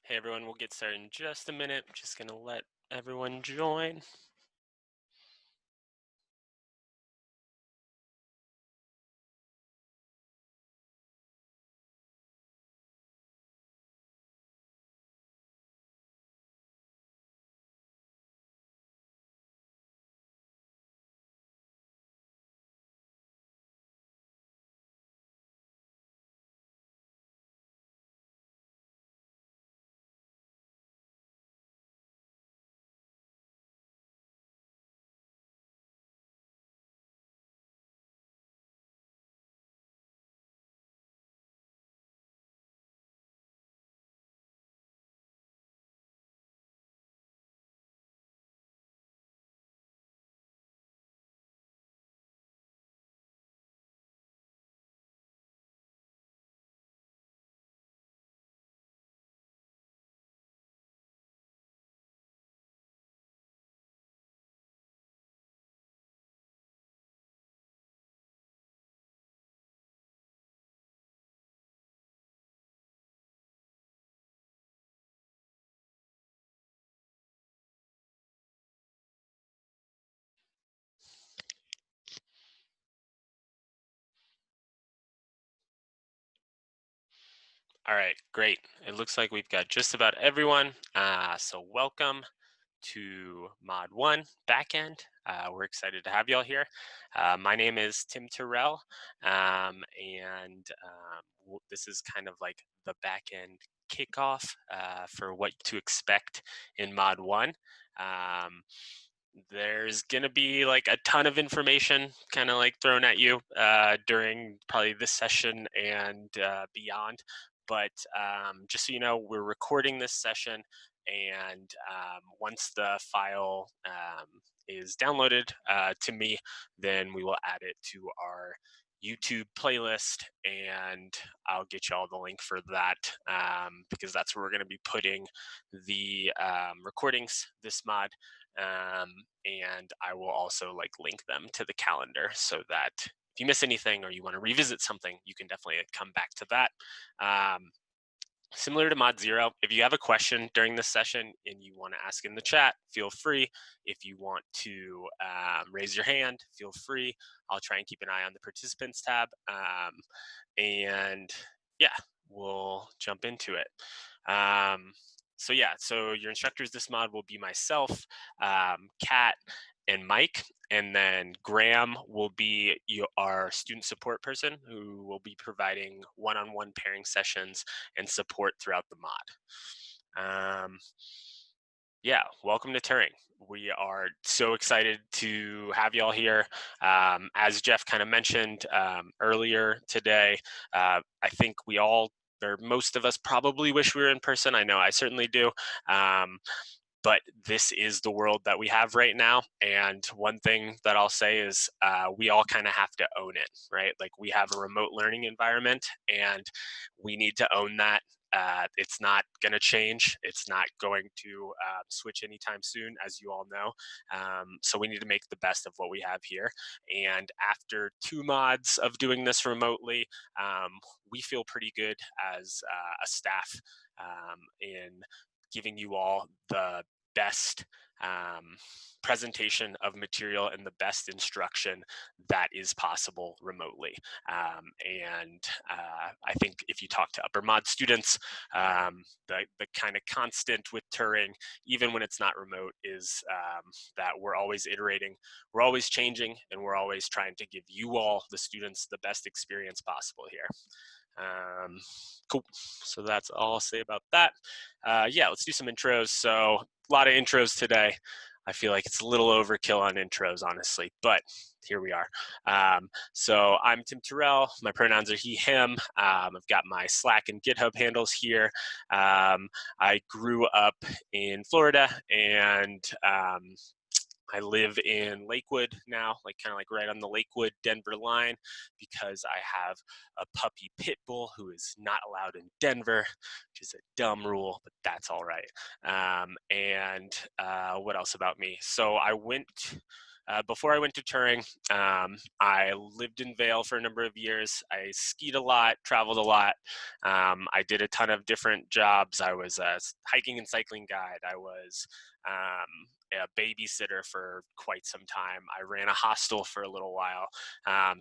Hey everyone, we'll get started in just a minute. I'm just gonna let everyone join. All right, great. It looks like we've got just about everyone. So welcome to Mod 1 Backend. We're excited to have y'all here. My name is Tim Terrell, and this is kind of like the backend kickoff for what to expect in Mod 1. There's gonna be like a ton of information kind of like thrown at you during probably this session and beyond. But just so you know, we're recording this session, and once the file is downloaded to me, then we will add it to our YouTube playlist, and I'll get you all the link for that because that's where we're going to be putting the recordings this mod. And I will also like link them to the calendar so that if you miss anything or you want to revisit something, you can definitely come back to that. Similar to Mod 0, if you have a question during this session and you want to ask in the chat, feel free. If you want to raise your hand, feel free. I'll try and keep an eye on the participants tab. And yeah, we'll jump into it. So your instructors this mod will be myself, Kat, and Mike, and then Graham will be our student support person who will be providing one-on-one pairing sessions and support throughout the mod. Yeah, welcome to Turing. We are so excited to have y'all here. As Jeff kind of mentioned earlier today, I think we all, or most of us, probably wish we were in person. I know I certainly do. But this is the world that we have right now. And one thing that I'll say is we all kind of have to own it, right? Like we have a remote learning environment and we need to own that. It's not going to change. It's not going to switch anytime soon, as you all know. So we need to make the best of what we have here. And after 2 mods of doing this remotely, we feel pretty good as a staff in giving you all the best presentation of material and the best instruction that is possible remotely. I think if you talk to upper mod students, the kind of constant with Turing, even when it's not remote, is that we're always iterating, we're always changing, and we're always trying to give you all, the students, the best experience possible here. Cool. So that's all I'll say about that. Yeah, let's do some intros. So a lot of intros today. I feel like it's a little overkill on intros, honestly, but here we are. So I'm Tim Terrell. My pronouns are he, him. I've got my Slack and GitHub handles here. I grew up in Florida, and I live in Lakewood now, like kind of like right on the Lakewood-Denver line, because I have a puppy pit bull who is not allowed in Denver, which is a dumb rule, but that's all right. What else about me? So I went before I went to Turing, I lived in Vail for a number of years. I skied a lot, traveled a lot. I did a ton of different jobs. I was a hiking and cycling guide. I was a babysitter for quite some time. I ran a hostel for a little while.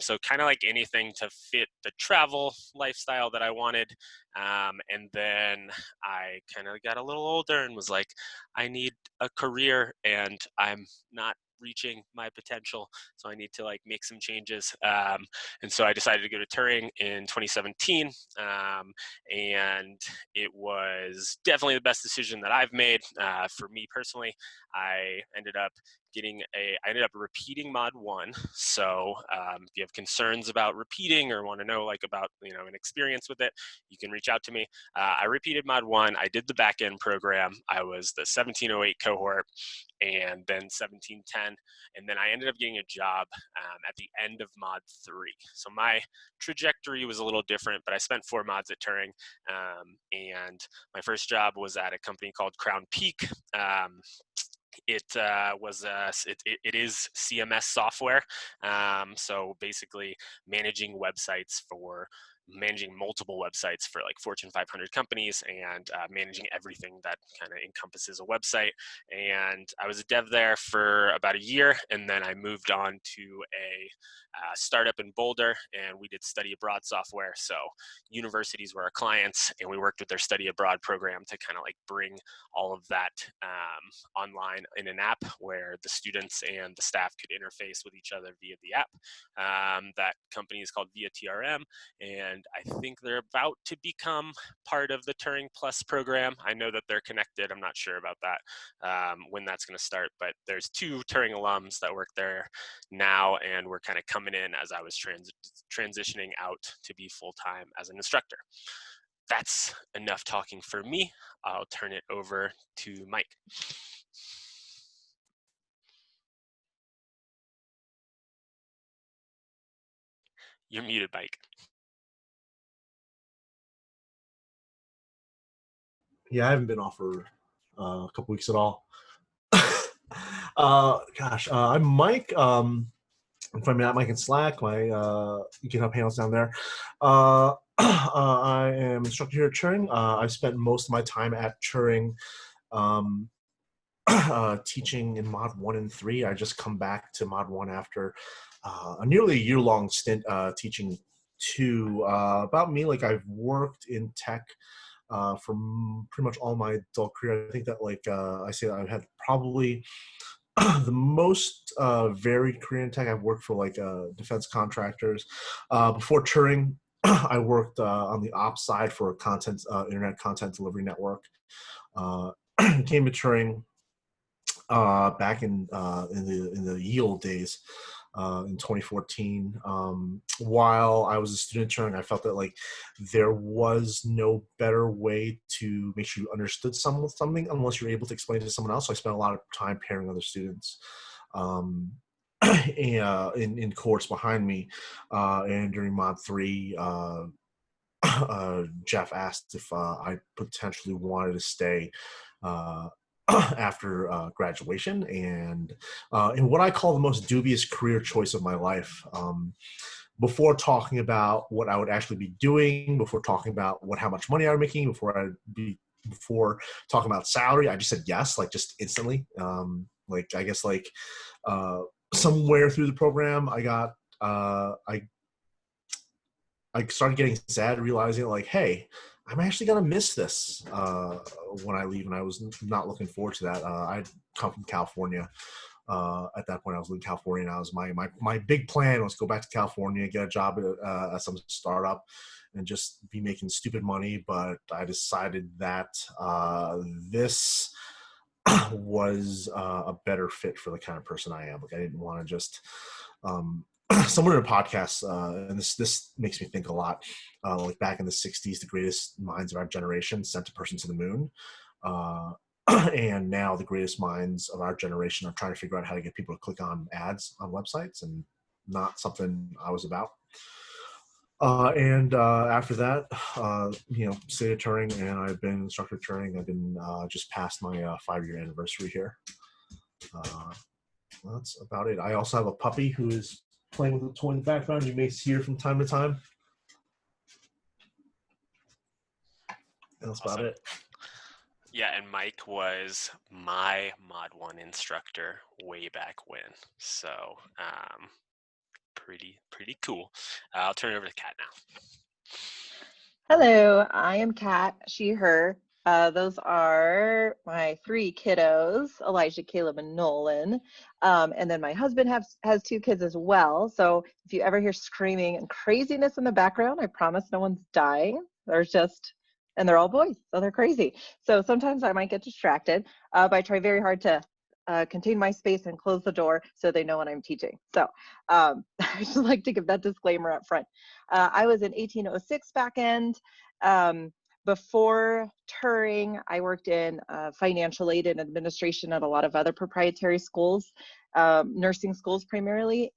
So kind of like anything to fit the travel lifestyle that I wanted. And then I kind of got a little older and was like, I need a career and I'm not reaching my potential, so I need to like make some changes. And so I decided to go to Turing in 2017, and it was definitely the best decision that I've made. For me personally, I ended up repeating mod 1. So if you have concerns about repeating or want to know like about an experience with it, you can reach out to me. I repeated mod 1. I did the backend program. I was the 1708 cohort and then 1710, and then I ended up getting a job at the end of mod 3. So my trajectory was a little different, but I spent 4 mods at Turing, and my first job was at a company called Crown Peak. It is CMS software. So basically managing multiple websites for like Fortune 500 companies, and managing everything that kind of encompasses a website. And I was a dev there for about a year, and then I moved on to a startup in Boulder, and we did study abroad software. So universities were our clients, and we worked with their study abroad program to kind of like bring all of that online in an app where the students and the staff could interface with each other via the app. That company is called Via TRM, and I think they're about to become part of the Turing Plus program. I know that they're connected. I'm not sure about that, when that's going to start, but there's 2 Turing alums that work there now, and we're kind of coming in as I was transitioning out to be full-time as an instructor. That's enough talking for me. I'll turn it over to Mike. You're muted, Mike. Yeah, I haven't been off for a couple weeks at all. I'm Mike. Find me at Mike in Slack. My GitHub handles down there. I am instructor here at Turing. I've spent most of my time at Turing teaching in mod 1 and 3. I just come back to mod 1 after a nearly year-long stint teaching 2. About me, like I've worked in tech for pretty much all my adult career. I think that I say that I've had probably the most varied career in tech. I've worked for defense contractors. Before Turing, I worked on the ops side for a internet content delivery network. Came to Turing back in the ye old days. In 2014, while I was a student at Turing, I felt that there was no better way to make sure you understood something unless you're able to explain it to someone else. So I spent a lot of time pairing other students in course behind me. And during mod 3, Jeff asked if I potentially wanted to stay after graduation, and in what I call the most dubious career choice of my life. Before talking about what I would actually be doing, before talking about how much money I was making, before talking about salary, I just said yes, just instantly. I guess somewhere through the program, I started getting sad, realizing hey, I'm actually gonna miss this when I leave, and I was not looking forward to that. I'd come from California. At that point, I was living in California, and I was my big plan was go back to California, get a job at some startup, and just be making stupid money. But I decided that this was a better fit for the kind of person I am. I didn't want to just someone in a podcast, and this makes me think a lot. Back in the 60s, the greatest minds of our generation sent a person to the moon. And now the greatest minds of our generation are trying to figure out how to get people to click on ads on websites, and not something I was about. And after that, stayed at Turing, and I've been instructor at Turing. I've been just past my 5-year anniversary here. That's about it. I also have a puppy who is playing with a toy in the background. You may see her from time to time. And that's about Awesome. it. Yeah, and Mike was my Mod 1 instructor way back when. So, pretty cool. I'll turn it over to Kat now. Hello, I am Kat, she, her. Those are my three kiddos, Elijah, Caleb, and Nolan. And then my husband has two kids as well. So if you ever hear screaming and craziness in the background, I promise no one's dying. And they're all boys, so they're crazy. So sometimes I might get distracted, but I try very hard to contain my space and close the door so they know when I'm teaching. So I just like to give that disclaimer up front. I was in 1806 backend. Before Turing, I worked in financial aid and administration at a lot of other proprietary schools, nursing schools primarily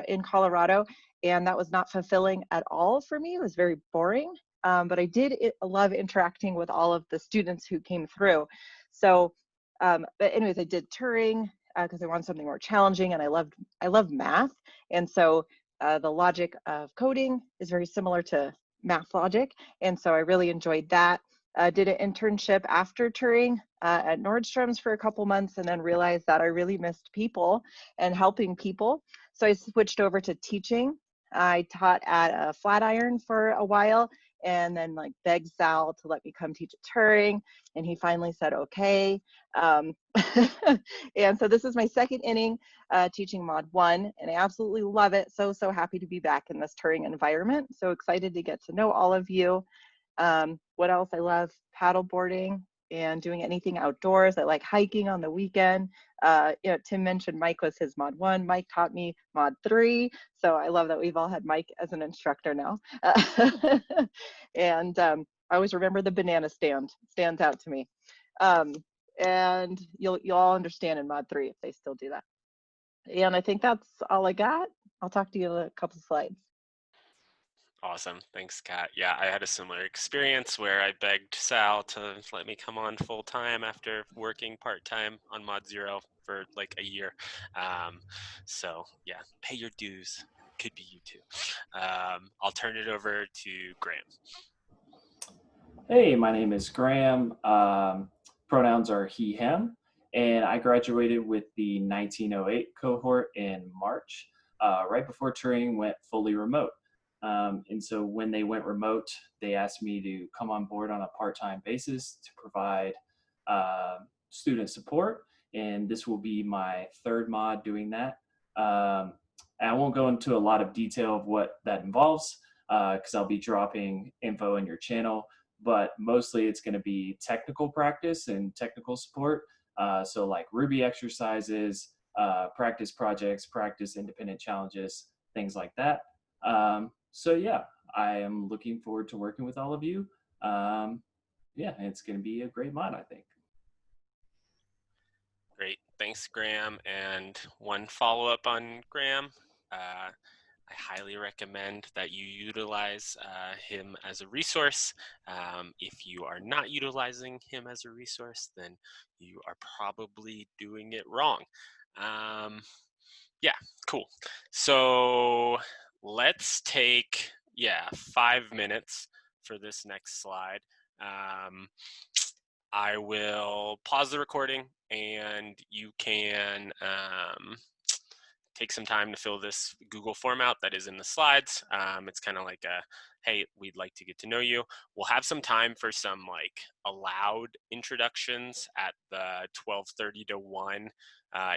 in Colorado, and that was not fulfilling at all for me. It was very boring, but I did love interacting with all of the students who came through. So, but anyways, I did Turing because I wanted something more challenging, and I love math, and so the logic of coding is very similar to math logic. And so I really enjoyed that. Did an internship after Turing at Nordstrom's for a couple months and then realized that I really missed people and helping people. So I switched over to teaching. I taught at a Flatiron for a while and then like begged Sal to let me come teach at Turing. And he finally said, okay. And so this is my second inning teaching Mod 1, and I absolutely love it. So happy to be back in this Turing environment. So excited to get to know all of you. What else? I love paddle boarding and doing anything outdoors. I like hiking on the weekend. Tim mentioned Mike was his Mod 1. Mike taught me Mod 3. So I love that we've all had Mike as an instructor now. And I always remember the banana stands out to me. And you'll all understand in Mod 3 if they still do that. And I think that's all I got. I'll talk to you in a couple slides. Awesome. Thanks, Kat. Yeah, I had a similar experience where I begged Sal to let me come on full time after working part time on Mod Zero for like a year. So yeah, pay your dues. Could be you too. I'll turn it over to Graham. Hey, my name is Graham. Pronouns are he, him, and I graduated with the 1908 cohort in March, right before Turing went fully remote. And so when they went remote, they asked me to come on board on a part-time basis to provide student support, and this will be my third mod doing that. And I won't go into a lot of detail of what that involves because I'll be dropping info in your channel, but mostly it's going to be technical practice and technical support. So like Ruby exercises, practice projects, practice independent challenges, things like that. So yeah, I am looking forward to working with all of you. Yeah, it's going to be a great mod, I think. Great. Thanks, Graham. And one follow-up on Graham. I highly recommend that you utilize him as a resource. If you are not utilizing him as a resource, then you are probably doing it wrong. Yeah, cool. So let's take, 5 minutes for this next slide. I will pause the recording and you can take some time to fill this Google form out that is in the slides. It's kind of like a, hey, we'd like to get to know you. We'll have some time for some like allowed introductions at the 12:30 to 1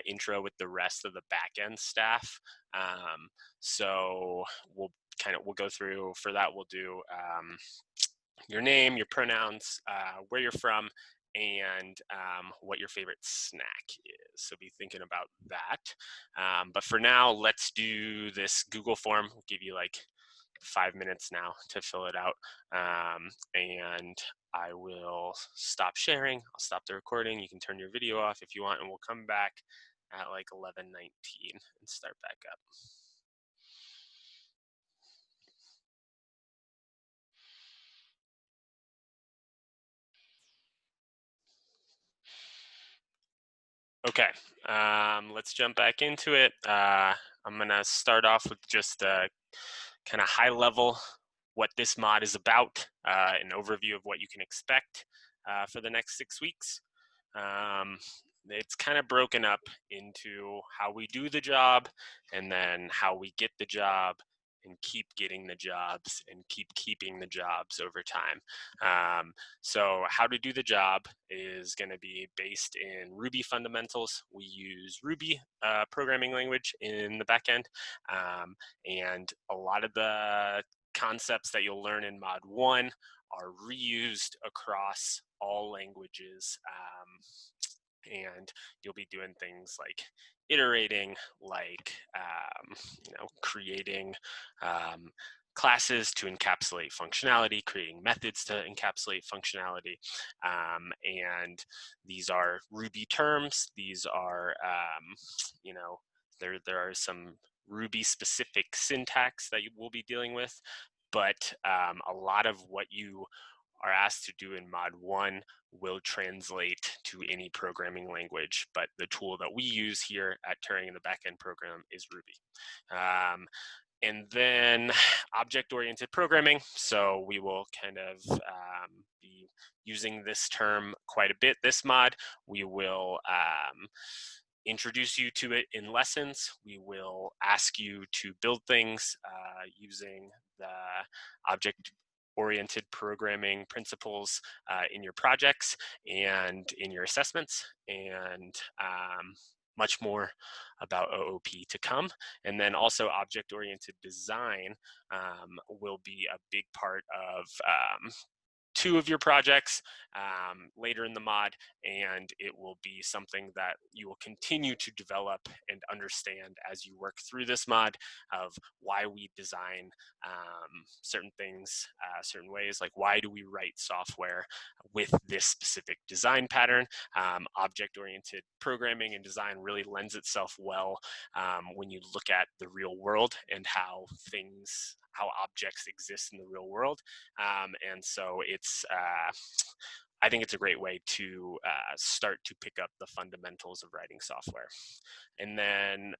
intro with the rest of the backend staff. So we'll go through, for that we'll do your name, your pronouns, where you're from, and what your favorite snack is. So be thinking about that. But for now, let's do this Google form. We'll give you like 5 minutes now to fill it out. And I will stop sharing. I'll stop the recording. You can turn your video off if you want, and we'll come back at like 11:19 and start back up. Okay, let's jump back into it. I'm gonna start off with just a kind of high level what this mod is about, an overview of what you can expect for the next 6 weeks. Um, it's kind of broken up into how we do the job and then how we get the job and keep getting the jobs and keep keeping the jobs over time. So how to do the job is going to be based in Ruby fundamentals. We use Ruby programming language in the backend, and a lot of the concepts that you'll learn in Mod 1 are reused across all languages. And you'll be doing things like iterating, like creating classes to encapsulate functionality, creating methods to encapsulate functionality, and these are Ruby terms. These are there are some Ruby specific syntax that you will be dealing with, but a lot of what you are asked to do in Mod 1 will translate to any programming language, but the tool that we use here at Turing in the Backend program is Ruby. And then object-oriented programming. So we will kind of be using this term quite a bit, this mod. We will introduce you to it in lessons. We will ask you to build things using the object-oriented programming principles in your projects and in your assessments, and much more about OOP to come. And then also object-oriented design will be a big part of 2 of your projects later in the mod, and it will be something that you will continue to develop and understand as you work through this mod of why we design certain things certain ways, like why do we write software with this specific design pattern. Object-oriented programming and design really lends itself well when you look at the real world and how objects exist in the real world. And so I think it's a great way to start to pick up the fundamentals of writing software. And then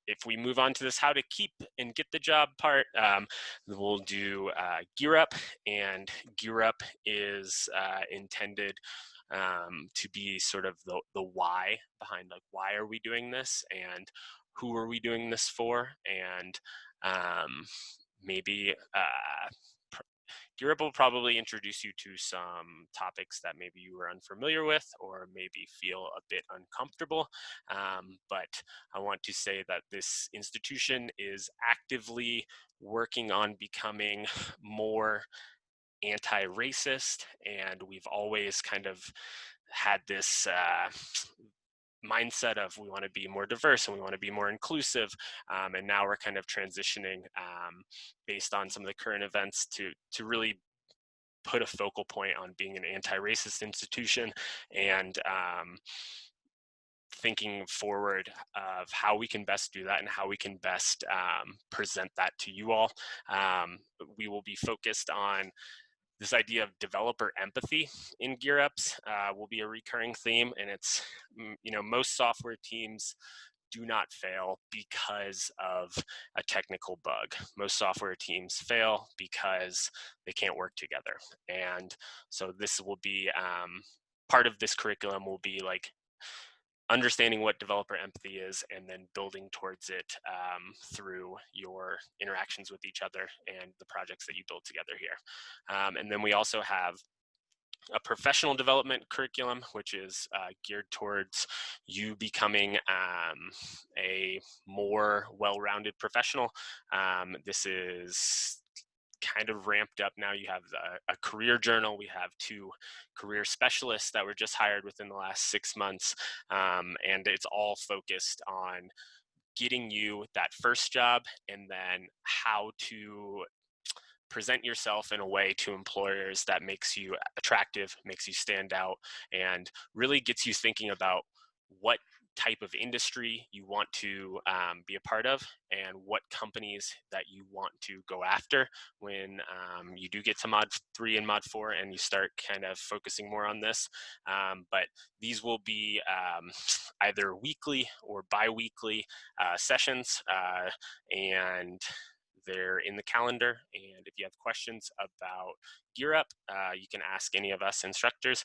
if we move on to this how to keep and get the job part, we'll do Gear Up. And Gear Up is intended to be sort of the why behind, like, why are we doing this and who are we doing this for, and maybe Gear Up will probably introduce you to some topics that maybe you were unfamiliar with or maybe feel a bit uncomfortable. But I want to say that this institution is actively working on becoming more anti-racist, and we've always kind of had this mindset of we want to be more diverse and we want to be more inclusive, and now we're kind of transitioning based on some of the current events to really put a focal point on being an anti-racist institution, and thinking forward of how we can best do that and how we can best present that to you all. We will be focused on this idea of developer empathy in Gear Ups will be a recurring theme, and it's, most software teams do not fail because of a technical bug. Most software teams fail because they can't work together. And so this will be part of this curriculum will be like understanding what developer empathy is and then building towards it through your interactions with each other and the projects that you build together here. And then we also have a professional development curriculum, which is geared towards you becoming a more well-rounded professional. This is kind of ramped up now. You have a career journal. We have 2 career specialists that were just hired within the last 6 months. And it's all focused on getting you that first job and then how to present yourself in a way to employers that makes you attractive, makes you stand out, and really gets you thinking about what type of industry you want to be a part of, and what companies that you want to go after when you do get to Mod 3 and Mod 4 and you start kind of focusing more on this. But these will be either weekly or bi-weekly sessions, and they're in the calendar. And if you have questions about Gear Up, you can ask any of us instructors.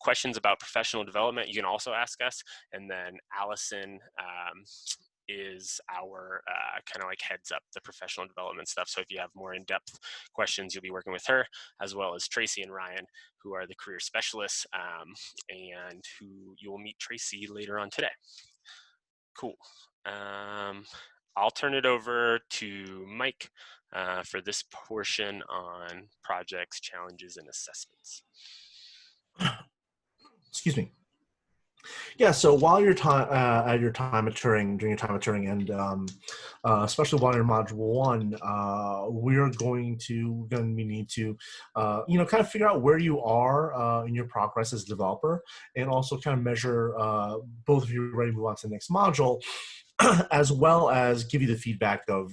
Questions about professional development, you can also ask us. And then Allison is our kind of like heads up the professional development stuff. So if you have more in-depth questions, you'll be working with her, as well as Tracy and Ryan, who are the career specialists, and who you will meet Tracy later on today. Cool. I'll turn it over to Mike for this portion on projects, challenges, and assessments. Excuse me. Yeah, so while you're at your time at Turing, during your time at Turing, and especially while you're in Module 1, we're going to need to, kind of figure out where you are in your progress as a developer, and also kind of measure both of you ready to move on to the next module, as well as give you the feedback of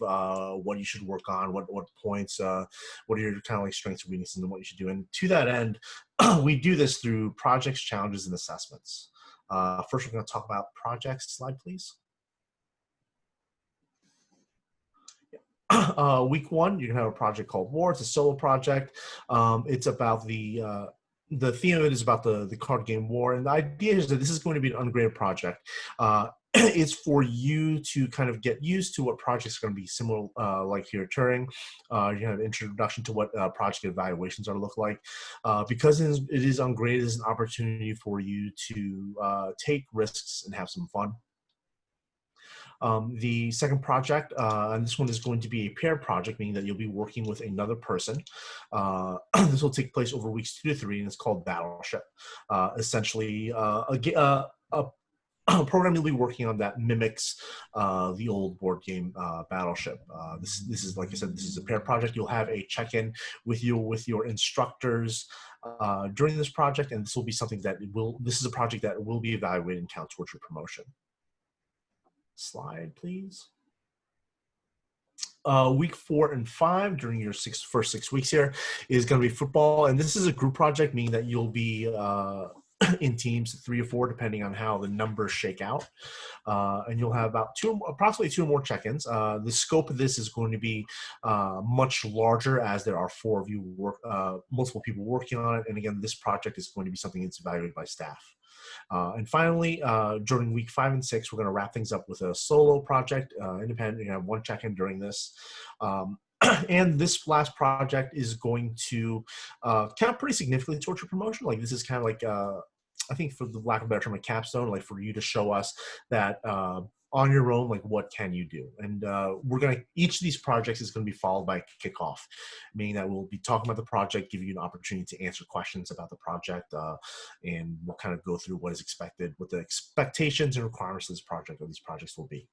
what you should work on, what points, what are your kind of like strengths and weaknesses, and what you should do. And to that end, we do this through projects, challenges, and assessments. First, we're going to talk about projects. Slide, please. Week 1, you're going to have a project called War. It's a solo project. It's about the theme of it is about the card game War. And the idea is that this is going to be an ungraded project. It's for you to kind of get used to what projects are going to be similar, like here at Turing. You have an introduction to what project evaluations are look like. Because it is ungraded, it's an opportunity for you to take risks and have some fun. The second project, and this one is going to be a pair project, meaning that you'll be working with another person. This will take place over weeks 2 to 3, and it's called Battleship. Essentially, a program you'll be working on that mimics the old board game Battleship. This is, like I said, this is a pair project. You'll have a check-in with your instructors during this project, and this will be something that this is a project that will be evaluated and count towards your promotion. Slide, please. Week 4 and 5 during your first 6 weeks here is going to be football, and this is a group project, meaning that you'll be in teams 3 or 4, depending on how the numbers shake out, and you'll have about approximately 2 more check-ins. The scope of this is going to be much larger, as there are 4 of you multiple people working on it, and again, this project is going to be something that's evaluated by staff. And finally, during week 5 and 6, we're going to wrap things up with a solo project, independent. You're going to have 1 check-in during this. And this last project is going to count pretty significantly towards your promotion. Like, this is kind of like, I think, for the lack of a better term, a capstone, like for you to show us that on your own, like, what can you do? And each of these projects is going to be followed by a kickoff, meaning that we'll be talking about the project, give you an opportunity to answer questions about the project, and we'll kind of go through what is expected, what the expectations and requirements of this project or these projects will be.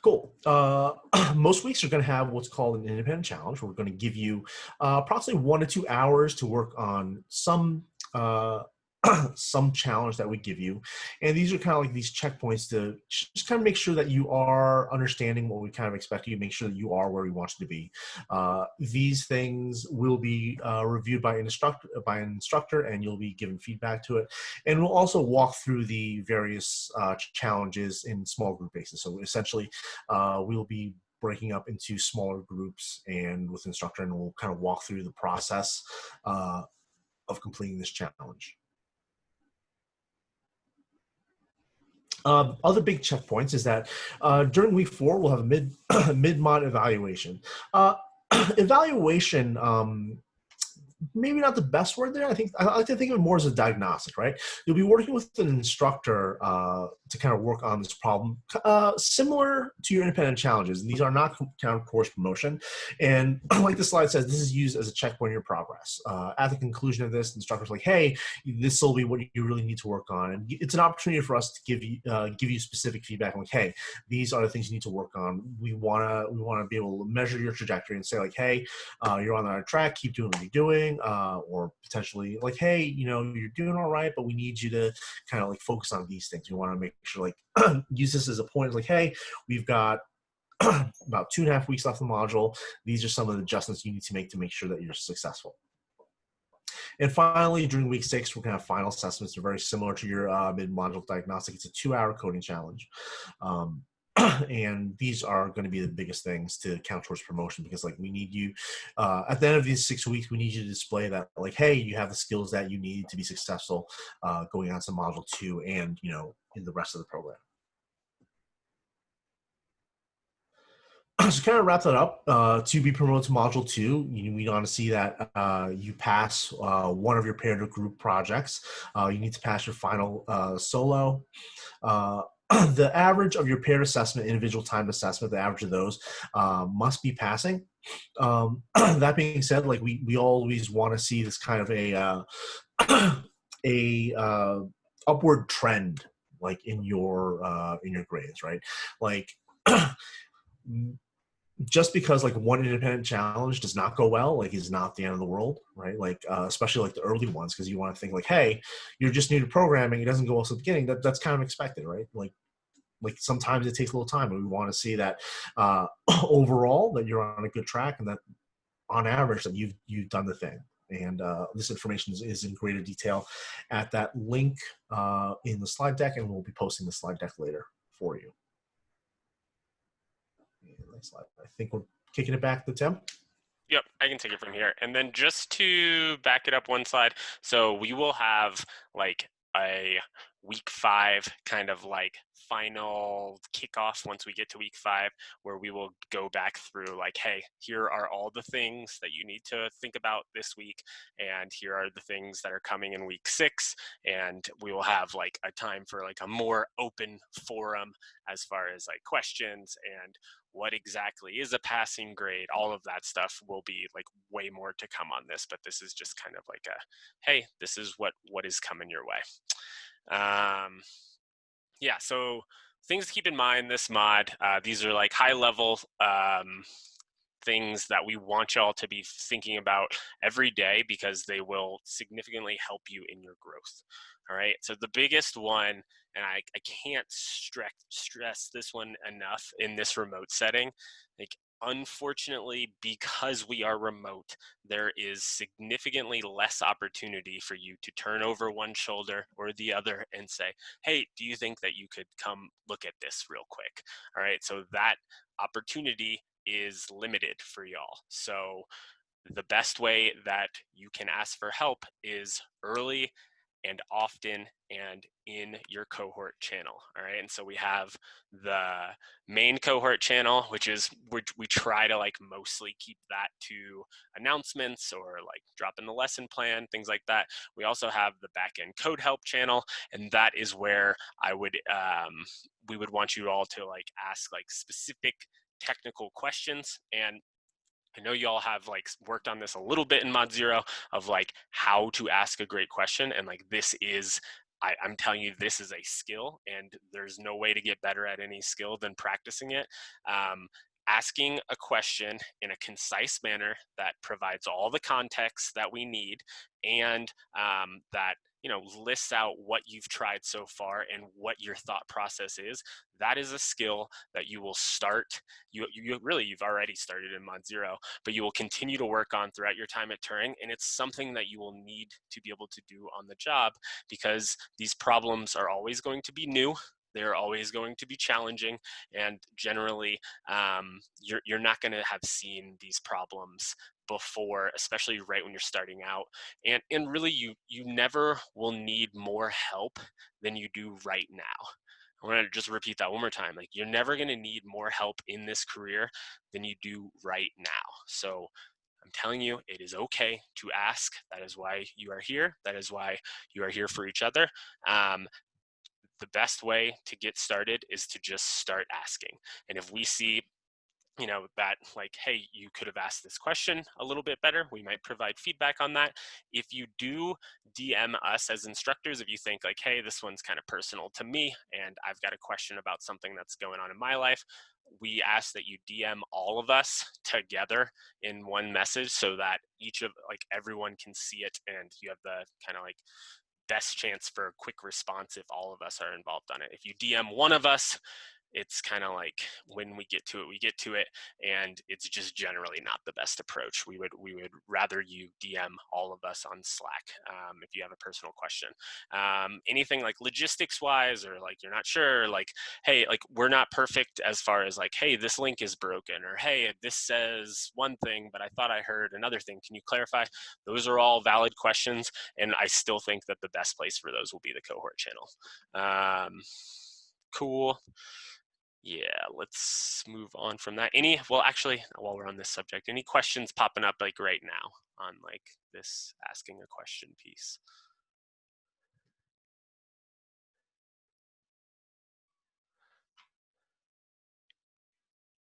Cool. Most weeks are going to have what's called an independent challenge. We're going to give you approximately 1 to 2 hours to work on some challenge that we give you, and these are kind of like these checkpoints to just kind of make sure that you are understanding what we kind of expect you, make sure that you are where we want you to be. These things will be reviewed by an instructor, and you'll be given feedback to it, and we'll also walk through the various challenges in small group basis. So essentially, we'll be breaking up into smaller groups and with instructor, and we'll kind of walk through the process of completing this challenge. Other big checkpoints is that during week 4, we'll have a mid-mod evaluation. Evaluation, maybe not the best word there. I like to think of it more as a diagnostic, right? You'll be working with an instructor to kind of work on this problem, similar to your independent challenges. These are not count course promotion. And like the slide says, this is used as a checkpoint in your progress. At the conclusion of this, the instructor's like, hey, this will be what you really need to work on. And it's an opportunity for us to give you specific feedback, like, hey, these are the things you need to work on. We wanna be able to measure your trajectory and say, like, hey, you're on the right track, keep doing what you're doing. doing, or potentially like, hey, you're doing all right, but we need you to kind of like focus on these things. We want to make sure like use this as a point. Like, hey, we've got about 2.5 weeks left in the module. These are some of the adjustments you need to make sure that you're successful. And finally, during week 6, we're going to have final assessments. They're very similar to your mid-module diagnostic. It's a 2-hour coding challenge. And these are going to be the biggest things to count towards promotion, because like we need you at the end of these 6 weeks, we need you to display that like, hey, you have the skills that you need to be successful going on to module 2 and in the rest of the program. So kind of wrap that up. To be promoted to module 2, we want to see that you pass one of your paired or group projects. You need to pass your final solo. The average of your paired assessment, individual timed assessment, the average of those must be passing. That being said, like we always want to see this kind of a upward trend, like in your grades, right? Like just because like one independent challenge does not go well, like is not the end of the world, right? Like especially like the early ones, because you want to think like, hey, you're just new to programming, it doesn't go well at the beginning. That's kind of expected, right? Like sometimes it takes a little time, and we want to see that overall that you're on a good track, and that on average that you've done the thing. And this information is in greater detail at that link in the slide deck, and we'll be posting the slide deck later for you. Next slide. I think we're kicking it back to Tim. Yep, I can take it from here. And then just to back it up one slide, so we will have like a week 5 kind of like final kickoff once we get to week 5, where we will go back through like, hey, here are all the things that you need to think about this week, and here are the things that are coming in week 6, and we will have like a time for like a more open forum as far as like questions and what exactly is a passing grade. All of that stuff will be like way more to come on this, but this is just kind of like a, hey, this is what is coming your way. Yeah, so things to keep in mind this mod, these are like high level things that we want y'all to be thinking about every day, because they will significantly help you in your growth. All right, so the biggest one, and I can't stress this one enough in this remote setting, like unfortunately, because we are remote, there is significantly less opportunity for you to turn over one shoulder or the other and say, hey, do you think that you could come look at this real quick? All right, so that opportunity is limited for y'all. So the best way that you can ask for help is early and often and in your cohort channel. All right, and so we have the main cohort channel, which is we try to like mostly keep that to announcements or like drop in the lesson plan, things like that. We also have the backend code help channel, and that is where I would we would want you all to like ask like specific technical questions. And I know y'all have like worked on this a little bit in Mod Zero of like how to ask a great question, and like this is, I'm telling you, this is a skill, and there's no way to get better at any skill than practicing it. Asking a question in a concise manner that provides all the context that we need, and that lists out what you've tried so far and what your thought process is. That is a skill that you will start. You've already started in Mod Zero, but you will continue to work on throughout your time at Turing, and it's something that you will need to be able to do on the job, because these problems are always going to be new. They're always going to be challenging, and generally, you're not going to have seen these problems before, especially right when you're starting out. And really, you never will need more help than you do right now. I want to just repeat that one more time. Like, you're never going to need more help in this career than you do right now. So I'm telling you, it is okay to ask. That is why you are here. That is why you are here for each other. The best way to get started is to just start asking. And if we see that like, hey, you could have asked this question a little bit better, we might provide feedback on that. If you do DM us as instructors, if you think like, hey, this one's kind of personal to me and I've got a question about something that's going on in my life, we ask that you DM all of us together in one message so that everyone can see it, and you have the kind of like best chance for a quick response if all of us are involved on it. If you DM one of us, it's kind of like when we get to it, and it's just generally not the best approach. We would rather you DM all of us on Slack if you have a personal question. Anything like logistics wise, or like you're not sure, like, hey, like we're not perfect as far as like, hey, this link is broken, or hey, this says one thing, but I thought I heard another thing. Can you clarify? Those are all valid questions, and I still think that the best place for those will be the cohort channel. Cool. Yeah, let's move on from that. Well, actually, while we're on this subject, any questions popping up like right now on like this asking a question piece?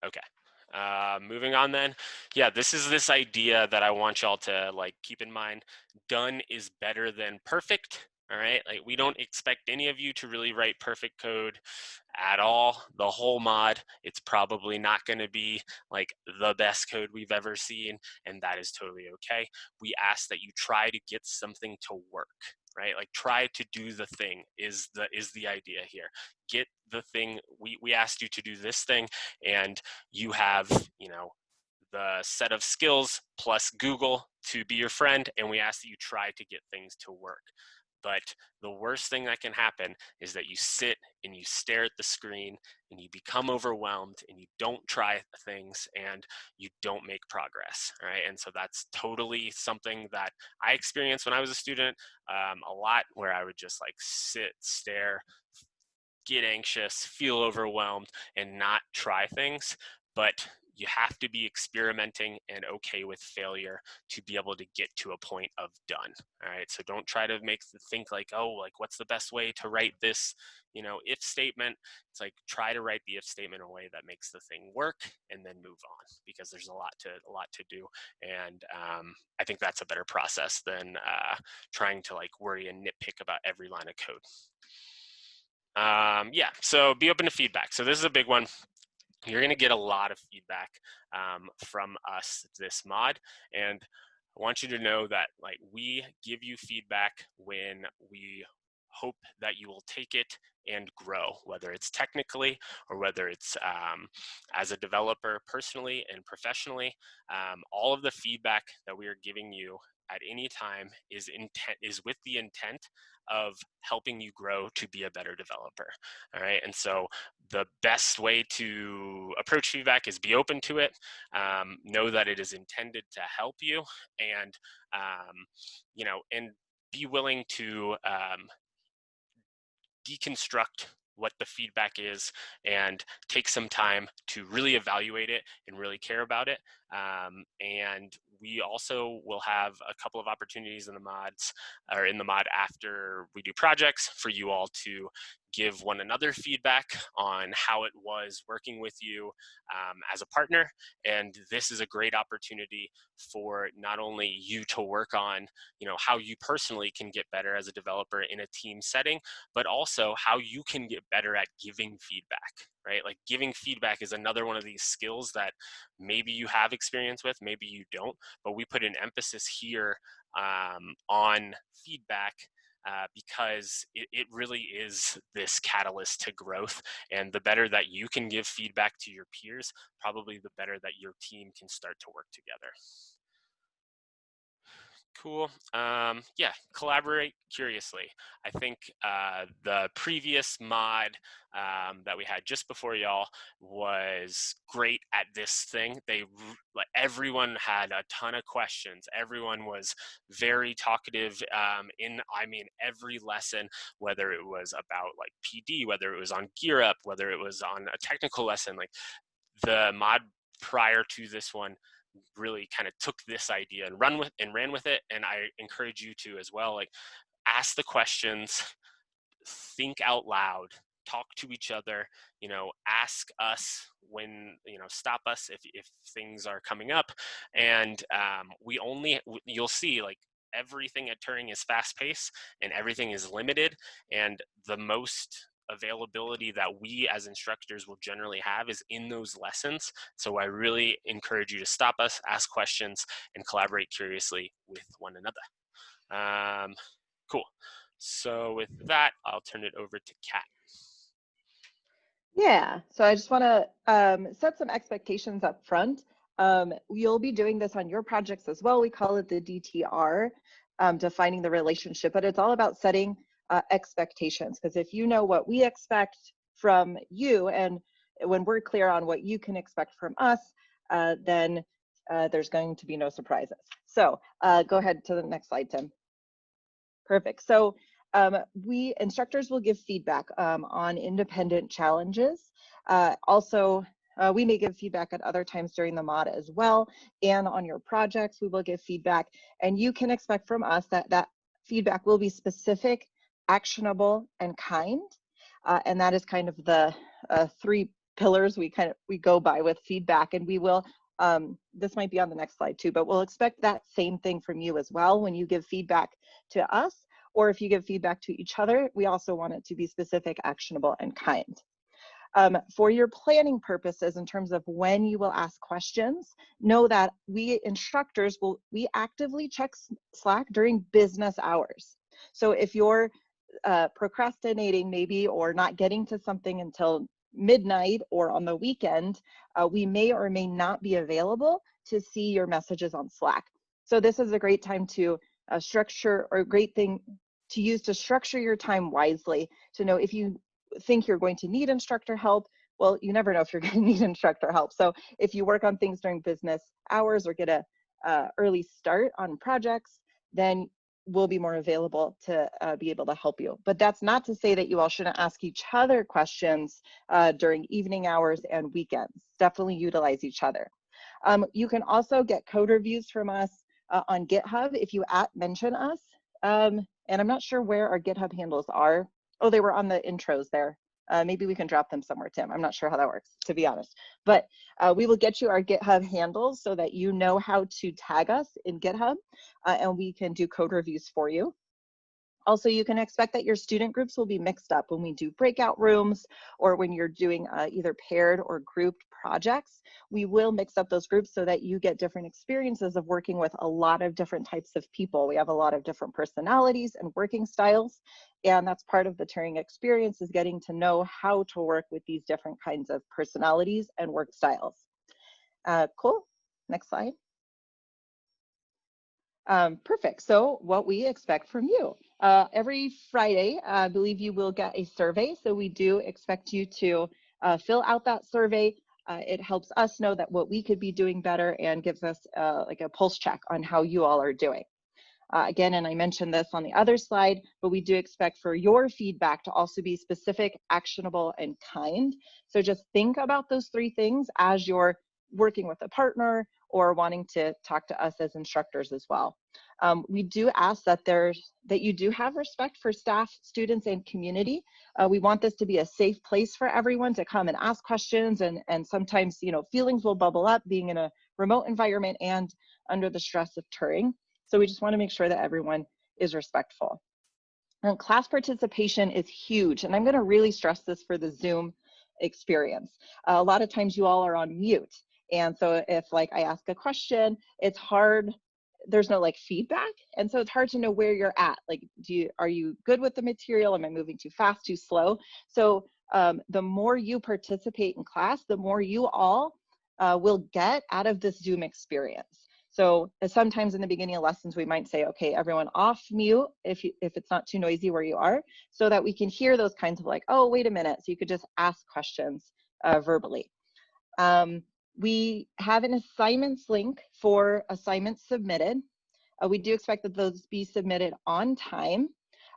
Okay. Moving on then. Yeah, this is this idea that I want y'all to like keep in mind. Done is better than perfect. All right. Like we don't expect any of you to really write perfect code at all. The whole mod, it's probably not going to be like the best code we've ever seen, and that is totally okay. We ask that you try to get something to work, right? Like try to do the thing is the idea here. Get the thing. We asked you to do this thing, and you have, you know, the set of skills plus Google to be your friend, and we ask that you try to get things to work. But the worst thing that can happen is that you sit and you stare at the screen and you become overwhelmed and you don't try things and you don't make progress. All right. And so that's totally something that I experienced when I was a student a lot, where I would just like sit, stare, get anxious, feel overwhelmed, and not try things. But you have to be experimenting and okay with failure to be able to get to a point of done. All right. So don't try to think like, oh, like what's the best way to write this, you know, if statement. It's like try to write the if statement in a way that makes the thing work, and then move on, because there's a lot to do. And I think that's a better process than trying to like worry and nitpick about every line of code. Yeah, so be open to feedback. So this is a big one. You're going to get a lot of feedback from us this mod, and I want you to know that like we give you feedback when we hope that you will take it and grow, whether it's technically or whether it's as a developer personally and professionally. All of the feedback that we are giving you at any time is with the intent of helping you grow to be a better developer. All right, and so the best way to approach feedback is be open to it. Know that it is intended to help you, and you know, and be willing to deconstruct what the feedback is and take some time to really evaluate it and really care about it. And we also will have a couple of opportunities in the mod after we do projects for you all to give one another feedback on how it was working with you as a partner. And this is a great opportunity for not only you to work on, you know, how you personally can get better as a developer in a team setting, but also how you can get better at giving feedback, right? Like giving feedback is another one of these skills that maybe you have experience with, maybe you don't, but we put an emphasis here on feedback because it really is this catalyst to growth. And the better that you can give feedback to your peers, probably the better that your team can start to work together. Cool. Yeah, collaborate curiously. I think the previous mod that we had just before y'all was great at this thing. Like everyone had a ton of questions. Everyone was very talkative every lesson, whether it was about like PD, whether it was on Gear Up, whether it was on a technical lesson. Like the mod prior to this one really kind of took this idea and ran with it. And I encourage you to as well, like ask the questions, think out loud, talk to each other, you know, ask us when, you know, stop us if things are coming up. And you'll see like everything at Turing is fast paced and everything is limited. And the most availability that we as instructors will generally have is in those lessons. So I really encourage you to stop us, ask questions, and collaborate curiously with one another. Cool. So with that, I'll turn it over to Kat. Yeah, so I just want to set some expectations up front. You'll be doing this on your projects as well. We call it the DTR, defining the relationship, but it's all about setting expectations, because if you know what we expect from you, and when we're clear on what you can expect from us, then there's going to be no surprises. So go ahead to the next slide, Tim. Perfect. So we instructors will give feedback on independent challenges. Also, we may give feedback at other times during the mod as well, and on your projects we will give feedback, and you can expect from us that that feedback will be specific, actionable, and kind, and that is kind of the three pillars we go by with feedback. And we will this might be on the next slide too, but we'll expect that same thing from you as well when you give feedback to us, or if you give feedback to each other. We also want it to be specific, actionable, and kind. For your planning purposes, in terms of when you will ask questions, know that we instructors we actively check Slack during business hours. So if you're procrastinating maybe, or not getting to something until midnight or on the weekend, we may or may not be available to see your messages on Slack. So this is a great time to structure, or a great thing to use to structure your time wisely, to know if you think you're going to need instructor help. Well, you never know if you're going to need instructor help. So if you work on things during business hours or get a early start on projects, then we'll be more available to be able to help you. But that's not to say that you all shouldn't ask each other questions during evening hours and weekends. Definitely utilize each other. You can also get code reviews from us on GitHub if you mention us. And I'm not sure where our GitHub handles are. Oh, they were on the intros there. Maybe we can drop them somewhere, Tim. I'm not sure how that works, to be honest. But we will get you our GitHub handles so that you know how to tag us in GitHub, and we can do code reviews for you. Also, you can expect that your student groups will be mixed up when we do breakout rooms, or when you're doing either paired or grouped projects. We will mix up those groups so that you get different experiences of working with a lot of different types of people. We have a lot of different personalities and working styles, and that's part of the Turing experience, is getting to know how to work with these different kinds of personalities and work styles. Cool. Next slide. Perfect. So what we expect from you. Every Friday, I believe you will get a survey. So we do expect you to fill out that survey. It helps us know that what we could be doing better, and gives us like a pulse check on how you all are doing. Again, and I mentioned this on the other slide, but we do expect for your feedback to also be specific, actionable, and kind. So just think about those three things as you're working with a partner or wanting to talk to us as instructors as well. We do ask that you do have respect for staff, students, and community. We want this to be a safe place for everyone to come and ask questions, and sometimes, you know, feelings will bubble up being in a remote environment and under the stress of Turing. So we just want to make sure that everyone is respectful. And class participation is huge, and I'm going to really stress this for the Zoom experience. A lot of times you all are on mute, and so if like I ask a question, it's hard. There's no like feedback, and so it's hard to know where you're at. Like, are you good with the material? Am I moving too fast, too slow? So the more you participate in class, the more you all will get out of this Zoom experience. So sometimes in the beginning of lessons, we might say, okay, everyone off mute if it's not too noisy where you are, so that we can hear those kinds of like, oh, wait a minute. So you could just ask questions verbally. We have an assignments link for assignments submitted. We do expect that those be submitted on time.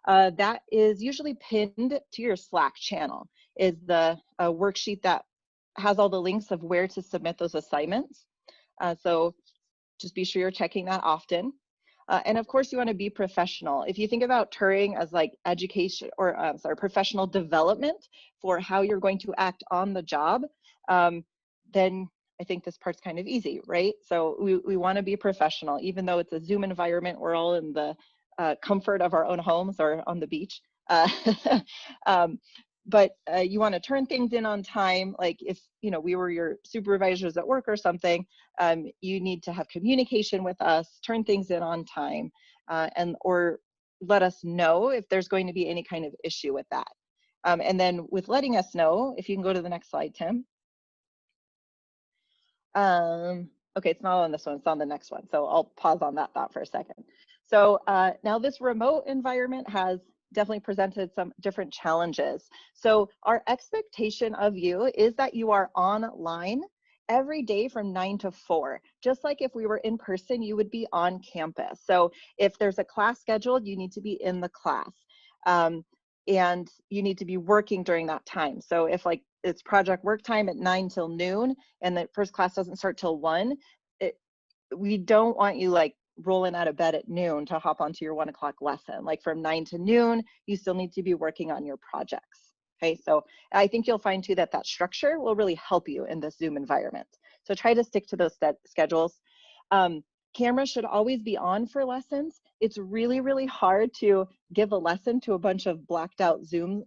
That is usually pinned to your Slack channel, is the worksheet that has all the links of where to submit those assignments. So just be sure you're checking that often. And of course, you want to be professional. If you think about Turing as like education, or professional development for how you're going to act on the job, then I think this part's kind of easy, right? So we want to be professional, even though it's a Zoom environment. We're all in the comfort of our own homes or on the beach. but you want to turn things in on time. Like if, you know, we were your supervisors at work or something, you need to have communication with us, turn things in on time, or let us know if there's going to be any kind of issue with that. And then with letting us know, if you can go to the next slide, Tim. Okay, it's not on this one, it's on the next one. So I'll pause on that thought for a second. So now this remote environment has definitely presented some different challenges. So our expectation of you is that you are online every day from 9 to 4. Just like if we were in person, you would be on campus. So if there's a class scheduled, you need to be in the class. And you need to be working during that time. So if like it's project work time at 9 till noon and the first class doesn't start till 1, we don't want you like rolling out of bed at noon to hop onto your 1 o'clock lesson. Like from 9 to noon, you still need to be working on your projects. Okay, so I think you'll find too that that structure will really help you in this Zoom environment. So try to stick to those schedules. Cameras should always be on for lessons. It's really, really hard to give a lesson to a bunch of blacked out Zoom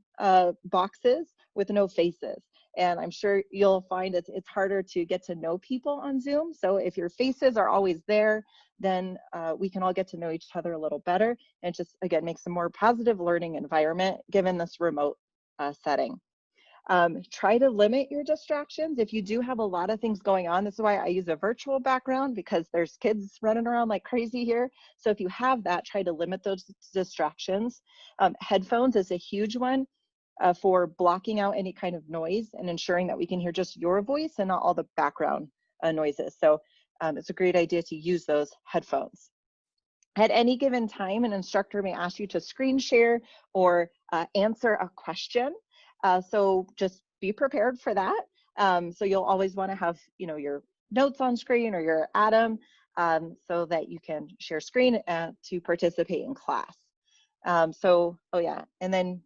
boxes with no faces. And I'm sure you'll find it's harder to get to know people on Zoom. So if your faces are always there, then we can all get to know each other a little better and just, again, makes a more positive learning environment given this remote setting. Try to limit your distractions. If you do have a lot of things going on, this is why I use a virtual background, because there's kids running around like crazy here. So if you have that, try to limit those distractions. Headphones is a huge one for blocking out any kind of noise and ensuring that we can hear just your voice and not all the background noises. So it's a great idea to use those headphones. At any given time, an instructor may ask you to screen share or answer a question. So just be prepared for that. So you'll always want to have, you know, your notes on screen or your Atom so that you can share screen to participate in class. Oh yeah, and then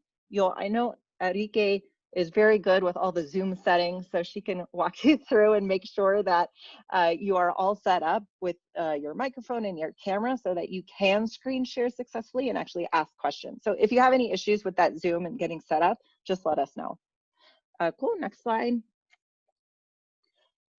I know Enrique is very good with all the Zoom settings, so she can walk you through and make sure that you are all set up with your microphone and your camera so that you can screen share successfully and actually ask questions. So if you have any issues with that Zoom and getting set up, just let us know. Cool, next slide.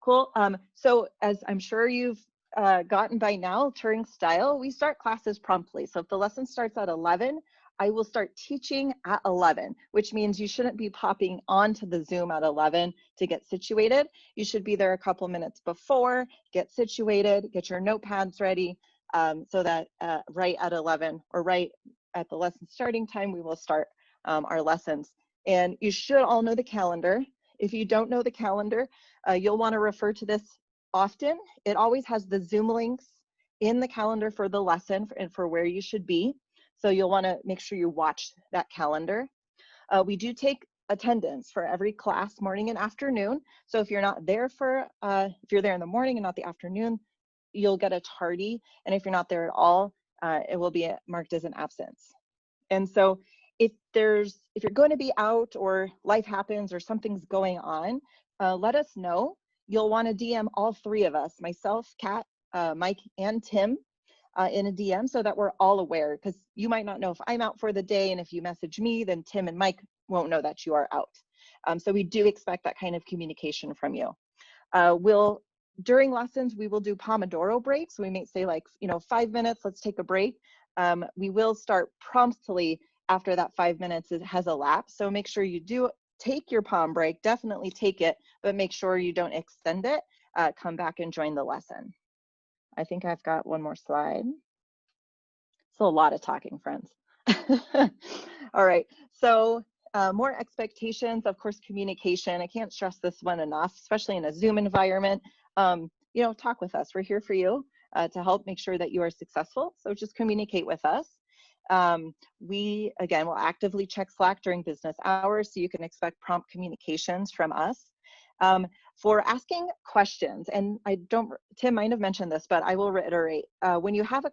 Cool, so as I'm sure you've gotten by now, Turing style, we start classes promptly. So if the lesson starts at 11, I will start teaching at 11, which means you shouldn't be popping onto the Zoom at 11 to get situated. You should be there a couple minutes before, get situated, get your notepads ready, so that right at 11 or right at the lesson starting time, we will start our lessons. And you should all know the calendar. If you don't know the calendar, you'll want to refer to this often. It always has the Zoom links in the calendar for the lesson and for where you should be. So you'll want to make sure you watch that calendar. We do take attendance for every class, morning and afternoon. So if you're not there if you're there in the morning and not the afternoon, you'll get a tardy. And if you're not there at all, it will be marked as an absence. And so if you're going to be out or life happens or something's going on, let us know. You'll want to DM all three of us, myself, Kat, Mike, and Tim, in a DM so that we're all aware, because you might not know if I'm out for the day, and if you message me, then Tim and Mike won't know that you are out. So we do expect that kind of communication from you. During lessons, we will do Pomodoro breaks. We may say 5 minutes, let's take a break. We will start promptly after that 5 minutes has elapsed. So make sure you do take your Pom break, definitely take it, but make sure you don't extend it. Come back and join the lesson. I think I've got one more slide. It's a lot of talking, friends. All right, so more expectations, of course, communication. I can't stress this one enough, especially in a Zoom environment. Talk with us. We're here for you to help make sure that you are successful. So just communicate with us. We, again, will actively check Slack during business hours, so you can expect prompt communications from us. For asking questions, and Tim might have mentioned this, but I will reiterate, when you have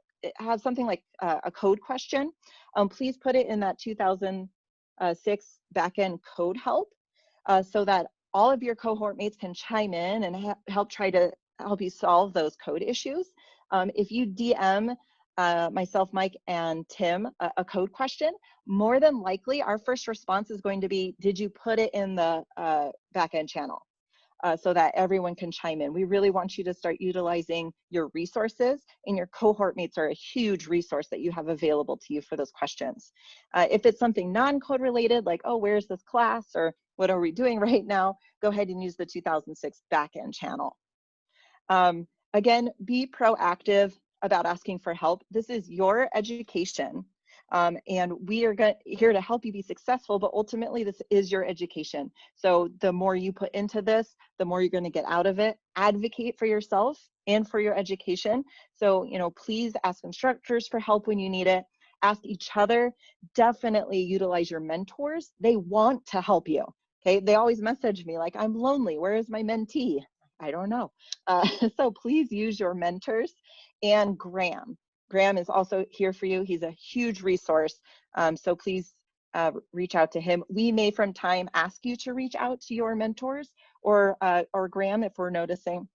something like a code question, please put it in that 2006 backend code help, so that all of your cohort mates can chime in and help you solve those code issues. If you DM myself, Mike, and Tim a code question, more than likely our first response is going to be, did you put it in the backend channel? So that everyone can chime in. We really want you to start utilizing your resources, and your cohort mates are a huge resource that you have available to you for those questions. If it's something non-code related, like, oh, where's this class, or what are we doing right now, go ahead and use the 2006 backend channel. Again, be proactive about asking for help. This is your education. And we are here to help you be successful, but ultimately this is your education. So the more you put into this, the more you're going to get out of it. Advocate for yourself and for your education. So, please ask instructors for help when you need it. Ask each other. Definitely utilize your mentors. They want to help you. Okay, they always message me like, I'm lonely. Where is my mentee? I don't know. So please use your mentors. And Graham is also here for you. He's a huge resource. So please reach out to him. We may from time ask you to reach out to your mentors or Graham if we're noticing,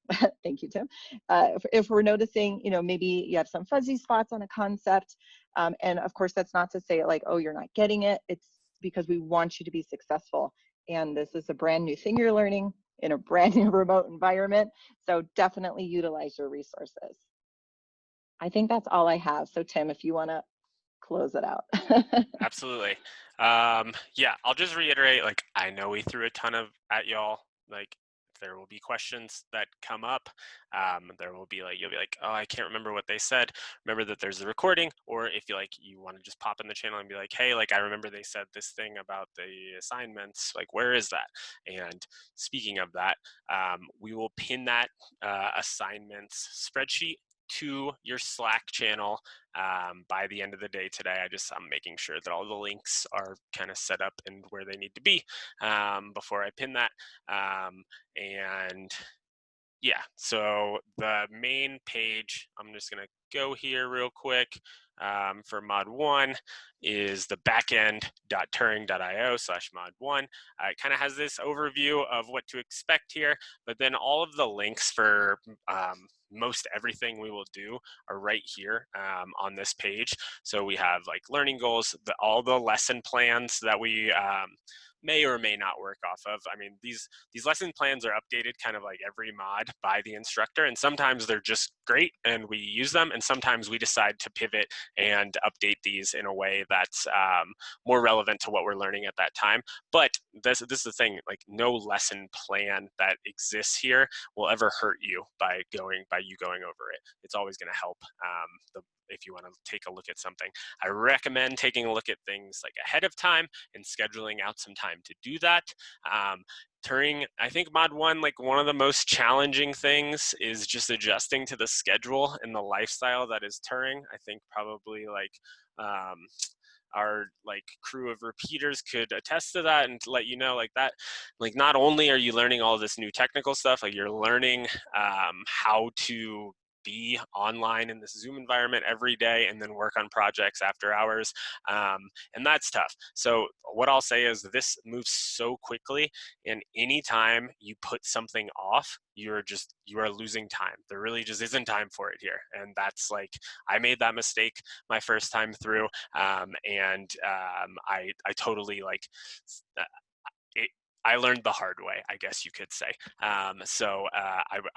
thank you, Tim. If we're noticing, maybe you have some fuzzy spots on a concept. And of course, that's not to say like, oh, you're not getting it. It's because we want you to be successful. And this is a brand new thing you're learning in a brand new remote environment. So definitely utilize your resources. I think that's all I have. So Tim, if you want to close it out. Absolutely. Yeah, I'll just reiterate, like, I know we threw a ton at y'all. Like, there will be questions that come up. There will be like, you'll be like, oh, I can't remember what they said. Remember that there's a recording, or if you want to just pop in the channel and be like, hey, like, I remember they said this thing about the assignments, like, where is that? And speaking of that, we will pin that assignments spreadsheet to your Slack channel by the end of the day today. I'm making sure that all the links are kind of set up and where they need to be before I pin that. And yeah, so the main page, I'm just going to go here real quick for mod 1 is the backend.turing.io/mod1. It kind of has this overview of what to expect here, but then all of the links for most everything we will do are right here on this page. So we have like learning goals, all the lesson plans that we may or may not work off of. I mean, these lesson plans are updated kind of like every mod by the instructor, and sometimes they're just great and we use them, and sometimes we decide to pivot and update these in a way that's more relevant to what we're learning at that time. But this is the thing, like, no lesson plan that exists here will ever hurt you by you going over it. It's always going to help if you want to take a look at something. I recommend taking a look at things like ahead of time and scheduling out some time to do that. Turing, I think mod 1, like, one of the most challenging things is just adjusting to the schedule and the lifestyle that is Turing. I think probably like our like crew of repeaters could attest to that and let you know, like, that, like, not only are you learning all this new technical stuff, like, you're learning how to be online in this Zoom environment every day and then work on projects after hours. And that's tough. So what I'll say is this moves so quickly, and anytime you put something off, you are losing time. There really just isn't time for it here. And that's like, I made that mistake my first time through. I totally like, I learned the hard way, I guess you could say. I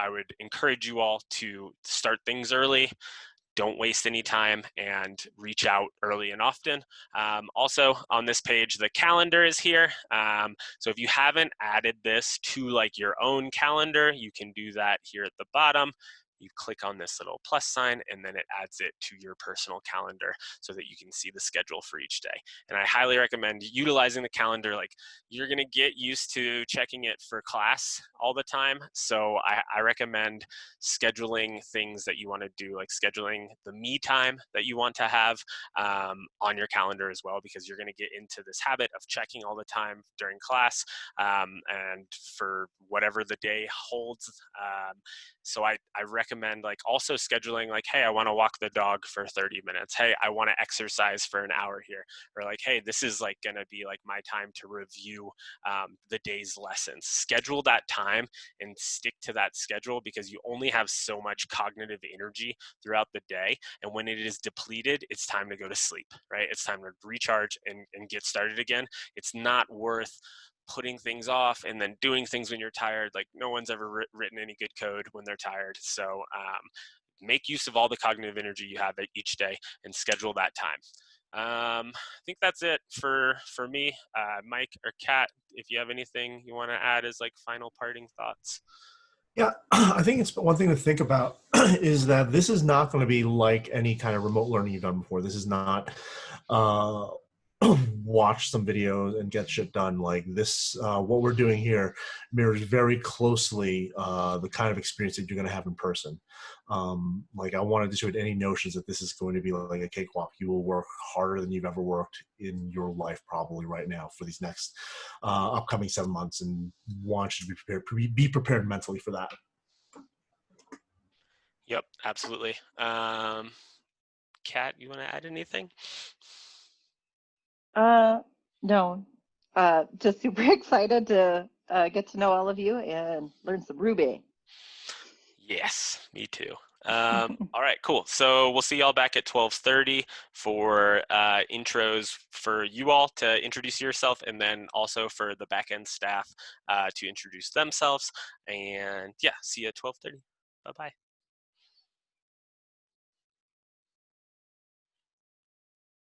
would encourage you all to start things early. Don't waste any time and reach out early and often. Also on this page, the calendar is here. So if you haven't added this to like your own calendar, you can do that here at the bottom. You click on this little plus sign and then it adds it to your personal calendar so that you can see the schedule for each day. And I highly recommend utilizing the calendar. Like, you're gonna get used to checking it for class all the time. So I recommend scheduling things that you wanna do, like scheduling the me time that you want to have on your calendar as well, because you're gonna get into this habit of checking all the time during class and for whatever the day holds. So I recommend recommend like also scheduling like, hey, I want to walk the dog for 30 minutes. Hey, I want to exercise for an hour here. Or like, hey, this is like going to be like my time to review the day's lessons. Schedule that time and stick to that schedule, because you only have so much cognitive energy throughout the day. And when it is depleted, it's time to go to sleep, right? It's time to recharge and get started again. It's not worth putting things off and then doing things when you're tired. Like, no one's ever written any good code when they're tired. So make use of all the cognitive energy you have each day and schedule that time. I think that's it for me. Mike or Kat, if you have anything you want to add as like final parting thoughts. Yeah, I think it's one thing to think about is that this is not going to be like any kind of remote learning you've done before. This is not watch some videos and get shit done. Like this, what we're doing here mirrors very closely the kind of experience that you're going to have in person. Like I wanted to show any notions that this is going to be like a cakewalk. You will work harder than you've ever worked in your life probably right now for these next upcoming 7 months, and want you to be prepared mentally for that. Yep, absolutely. Kat, you want to add anything? No, just super excited to get to know all of you and learn some Ruby. Yes, me too. All right, cool. So we'll see y'all back at 12:30 for intros for you all to introduce yourself, and then also for the backend staff to introduce themselves. And yeah, see you at 12:30. Bye-bye.